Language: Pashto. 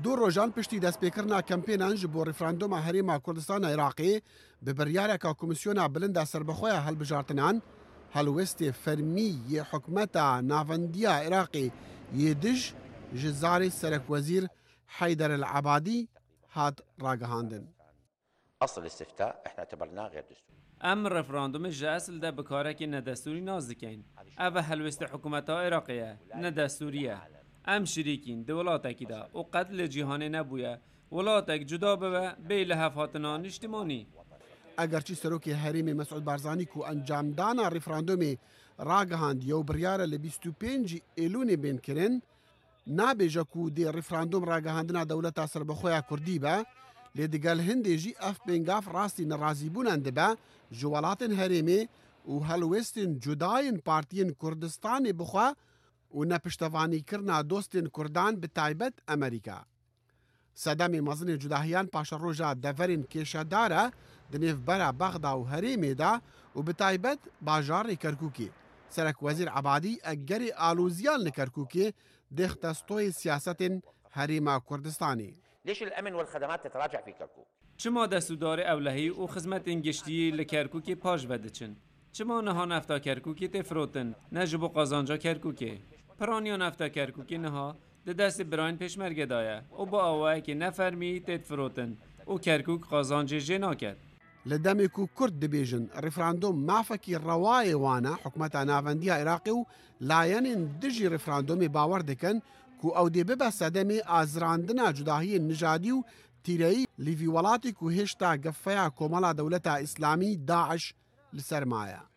دو ڕۆژان پشتی دەستپێکردنا کەمپێنان ji بۆ ڕیفراندۆما هەرێما کوردستانە عێراقی bi biryareka komîsyona bilinda serbixweya hilbijartinan helwestê fermî yê hikûmeta navendiya Iraqê yê dij ji zarê Serokwezîr Heyder el Ebadî hat ragihandin. أصل الاستفتاء احنا اعتبرناه غير دستوري. ام رفراندوم جاسل ده بکارکی ندستوری نازدکین. اوه هلوست حکومت عراقیه ندستوریه. ام شریکین دولاتکی ده و قتل جهانی نبویه. ولاتک جدا به لحاف هاتنان اجتماعی. ئەگەرچی سەرۆکی هەرێمی مەسعود بارزانی و ئەنجامدانا ڕیفراندۆمێ ڕاگەهاند و بڕیارە لە 25 ئێلونێ بێنکردن نابێژە و دێ ڕیفراندۆم ڕاگەهاندنا دەوڵەتا سەربەخۆیان کوردی بە لێ دەگەل هەندێژی ئەف پێنگاف ڕاستی نەڕازیبوونان دەبە ji welatên herêmê û helwestên cudayên partiyên Kurdistanê bixwe û nepiştevanîkirina dostên Kurdan bi taybet Amerîka. Sedemê mezinê cudahiyan paşa roja deverên kêşedar e di nêvbera Bexda û Herêmê de û bi taybet bajarê Kerkûkê. Serokwezîr Ebadî egerê alûziyan li Kerkûkê dêxte stoyê siyasetên Herêma Kurdistanê. ليش الأمن والخدمات تتراجع في كركوك؟ چما دستودار اولهی و خدمت گشتی لکرکوکی پاش ودچن؟ چما نها نفتا کرکوکی تفروتن نجبو قازانجا کرکوکی؟ پرانیا نفتا کرکوکی نها ده دست براین پشمرگه دایه و با آوه که نفرمی تفروتن و کرکوک قازانجه جنا کرد. لدەمێک و کورد دەبێژن ڕیفراندۆم مافەکی ڕەوایە وانە حکومەتە ناوەندیە عێراقی و لایەنên دژی ڕیفراندۆمê باوەڕ دەکەن ku ew dê bibe sedemê azirandina cudahiyên nijadî û tîreyî li vî welatê ku hêşta gefeya Komala Dewleta Îslamî Daeş li ser maye.